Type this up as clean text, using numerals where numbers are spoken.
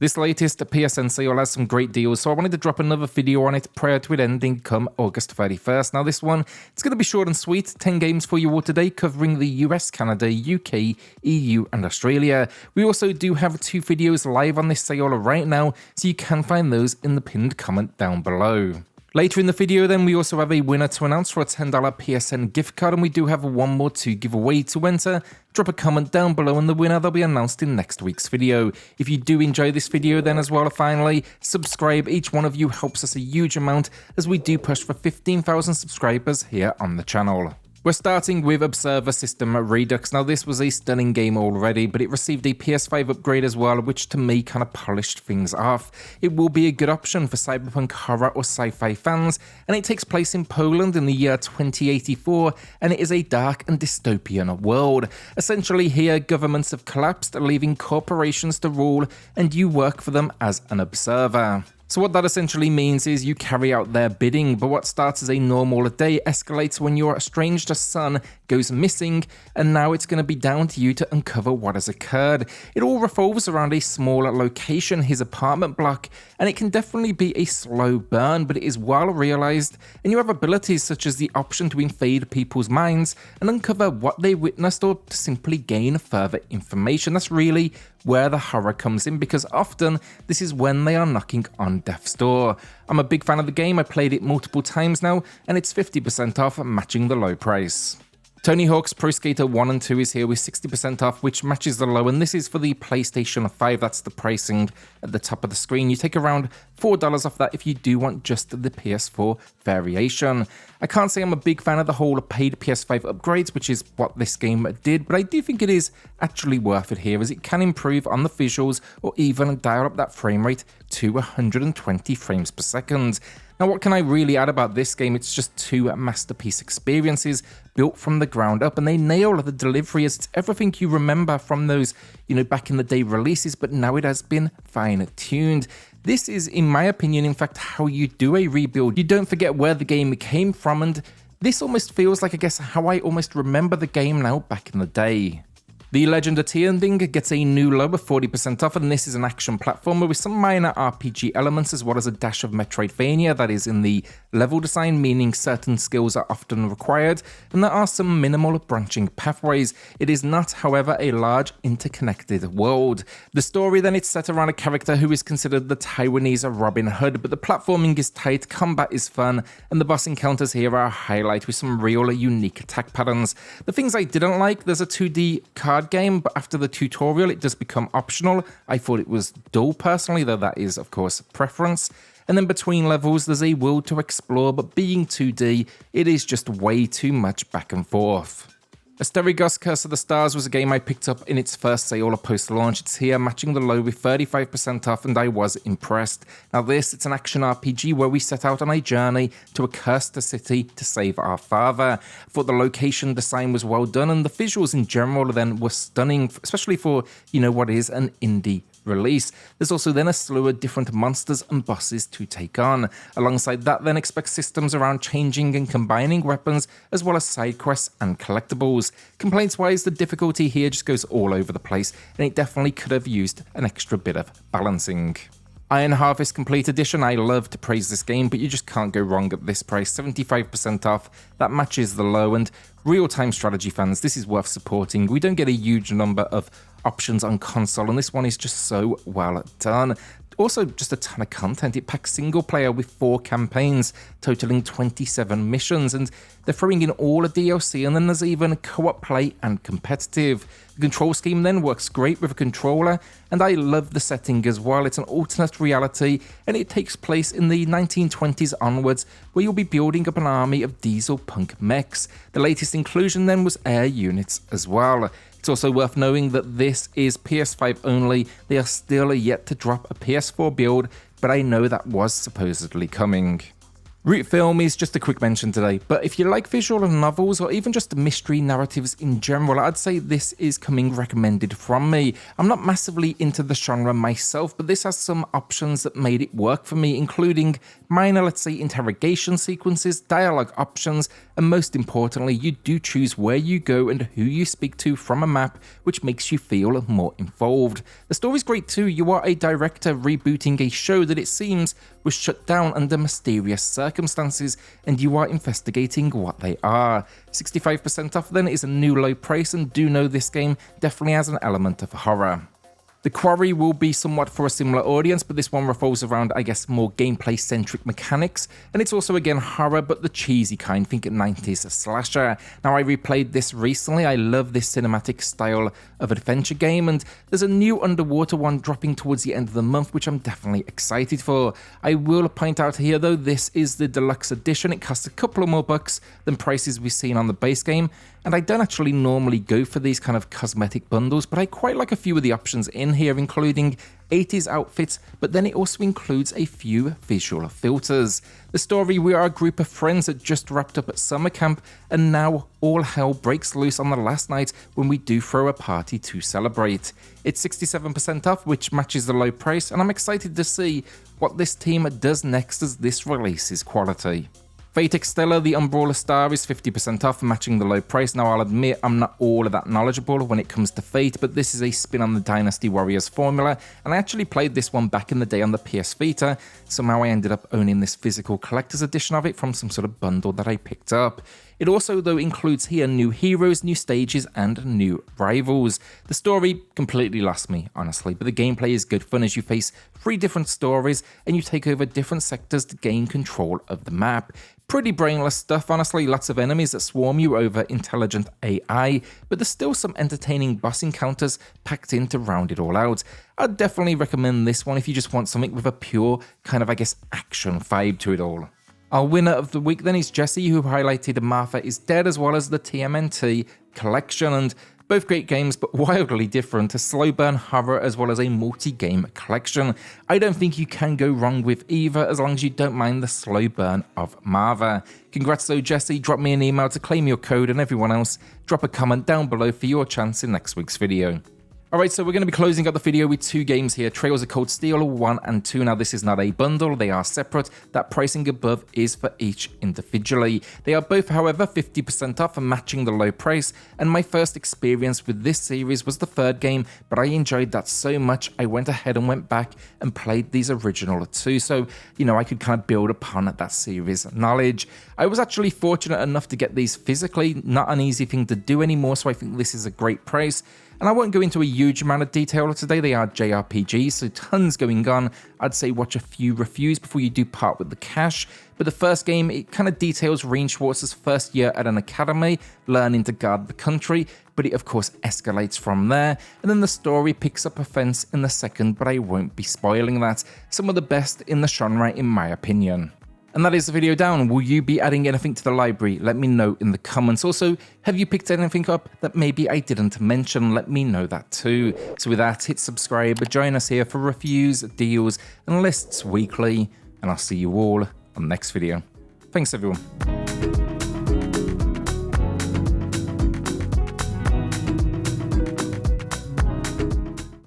This latest PSN Sale has some great deals, so I wanted to drop another video on it prior to it ending come August 31st. Now this one, it's going to be short and sweet, 10 games for you all today, covering the US, Canada, UK, EU and Australia. We also do have 2 videos live on this sale right now, so you can find those in the pinned comment down below. Later in the video then, we also have a winner to announce for a $10 PSN gift card, and we do have one more to give away. To enter, drop a comment down below and the winner will be announced in next week's video. If you do enjoy this video then as well, finally, subscribe. Each one of you helps us a huge amount as we do push for 15,000 subscribers here on the channel. We're starting with Observer System Redux. Now this was a stunning game already, but it received a PS5 upgrade as well, which to me kind of polished things off. It will be a good option for cyberpunk horror or sci-fi fans, and it takes place in Poland in the year 2084, and it is a dark and dystopian world. Essentially here, governments have collapsed, leaving corporations to rule, and you work for them as an observer. So what that essentially means is you carry out their bidding, but what starts as a normal day escalates when your estranged son goes missing, and now it's going to be down to you to uncover what has occurred. It all revolves around a small location, his apartment block, and it can definitely be a slow burn, but it is well realized, and you have abilities such as the option to invade people's minds and uncover what they witnessed, or to simply gain further information. That's really where the horror comes in, because often this is when they are knocking on death's door. I'm a big fan of the game, I played it multiple times now, and it's 50% off, matching the low price. Tony Hawk's Pro Skater 1 and 2 is here with 60% off, which matches the low, and this is for the PlayStation 5. That's the pricing at the top of the screen. You take around $4 off that if you do want just the PS4 variation. I can't say I'm a big fan of the whole paid PS5 upgrades, which is what this game did, but I do think it is actually worth it here, as it can improve on the visuals or even dial up that frame rate to 120 frames per second. Now what can I really add about this game? It's just 2 masterpiece experiences built from the ground up, and they nail the delivery as it's everything you remember from those, back in the day releases, but now it has been fine-tuned. This is, in my opinion, in fact, how you do a rebuild. You don't forget where the game came from, and this almost feels like, I guess, how I almost remember the game now back in the day. The Legend of Tianding gets a new low of 40% off, and this is an action platformer with some minor RPG elements as well as a dash of Metroidvania that is in the level design, meaning certain skills are often required, and there are some minimal branching pathways. It is not, however, a large interconnected world. The story then, it's set around a character who is considered the Taiwanese Robin Hood, but the platforming is tight, combat is fun, and the boss encounters here are a highlight with some real unique attack patterns. The things I didn't like, there's a 2D card game, but after the tutorial it does become optional. I thought it was dull personally, though that is of course preference. And then between levels there's a world to explore, but being 2D, it is just way too much back and forth. Asterigos Curse of the Stars was a game I picked up in its first sale post-launch. It's here matching the low with 35% off, and I was impressed. Now this, it's an action RPG where we set out on a journey to a cursed city to save our father. I thought the location design was well done, and the visuals in general then were stunning, especially for, what is an indie release. There's also then a slew of different monsters and bosses to take on. Alongside that then, expect systems around changing and combining weapons, as well as side quests and collectibles. Complaints wise, the difficulty here just goes all over the place, and it definitely could have used an extra bit of balancing. Iron Harvest Complete Edition, I love to praise this game, but you just can't go wrong at this price, 75% off, that matches the low, and real-time strategy fans, this is worth supporting. We don't get a huge number of options on console, and this one is just so well done. Also, just a ton of content. It packs single player with 4 campaigns, totaling 27 missions, and they're throwing in all the DLC, and then there's even co-op play and competitive. The control scheme then works great with a controller, and I love the setting as well. It's an alternate reality, and it takes place in the 1920s onwards, where you'll be building up an army of diesel punk mechs. The latest inclusion then was air units as well. It's also worth knowing that this is PS5 only. They are still yet to drop a PS4 build, but I know that was supposedly coming. Root Film is just a quick mention today, but if you like visual novels or even just mystery narratives in general, I'd say this is coming recommended from me. I'm not massively into the genre myself, but this has some options that made it work for me, including minor, let's say, interrogation sequences, dialogue options, and most importantly, you do choose where you go and who you speak to from a map, which makes you feel more involved. The story's great too. You are a director rebooting a show that it seems was shut down under mysterious circumstances, and you are investigating what they are. 65% off then is a new low price, and do know this game definitely has an element of horror. The Quarry will be somewhat for a similar audience, but this one revolves around, I guess, more gameplay-centric mechanics, and it's also, again, horror, but the cheesy kind, think 90s slasher. Now, I replayed this recently. I love this cinematic style of adventure game, and there's a new underwater one dropping towards the end of the month, which I'm definitely excited for. I will point out here, though, this is the Deluxe edition. It costs a couple of more bucks than prices we've seen on the base game, and I don't actually normally go for these kind of cosmetic bundles, but I quite like a few of the options in here, including 80s outfits, but then it also includes a few visual filters. The story: we are a group of friends that just wrapped up at summer camp, and now all hell breaks loose on the last night when we do throw a party to celebrate. It's 67% off, which matches the low price, and I'm excited to see what this team does next as this releases quality. Fate EXTELLA, the Umbral star, is 50% off, matching the low price. Now, I'll admit I'm not all of that knowledgeable when it comes to Fate, but this is a spin on the Dynasty Warriors formula, and I actually played this one back in the day on the PS Vita. Somehow I ended up owning this physical collector's edition of it from some sort of bundle that I picked up. It also, though, includes here new heroes, new stages, and new rivals. The story completely lost me, honestly, but the gameplay is good fun as you face 3 different stories and you take over different sectors to gain control of the map. Pretty brainless stuff, honestly, lots of enemies that swarm you over intelligent AI, but there's still some entertaining boss encounters packed in to round it all out. I'd definitely recommend this one if you just want something with a pure kind of, I guess, action vibe to it all. Our winner of the week then is Jesse, who highlighted Martha is Dead as well as the TMNT collection, and both great games, but wildly different, a slow burn horror as well as a multi-game collection. I don't think you can go wrong with either as long as you don't mind the slow burn of Martha. Congrats though, Jesse. Drop me an email to claim your code, and everyone else, drop a comment down below for your chance in next week's video. Alright, so we're going to be closing up the video with 2 games here, Trails of Cold Steel 1 and 2. Now, this is not a bundle, they are separate. That pricing above is for each individually. They are both, however, 50% off and matching the low price, and my first experience with this series was the 3rd game, but I enjoyed that so much I went ahead and went back and played these original 2, so, you know, I could kind of build upon that series knowledge. I was actually fortunate enough to get these physically, not an easy thing to do anymore, so I think this is a great price. And I won't go into a huge amount of detail today, they are JRPGs, so tons going on. I'd say watch a few reviews before you do part with the cash. But the first game, it kind of details Rean Schwartz's first year at an academy, learning to guard the country, but it of course escalates from there. And then the story picks up offense in the second, but I won't be spoiling that. Some of the best in the genre in my opinion. And that is the video down. Will you be adding anything to the library? Let me know in the comments. Also, have you picked anything up that maybe I didn't mention? Let me know that too. So with that, hit subscribe, join us here for reviews, deals, and lists weekly, and I'll see you all on the next video. Thanks everyone.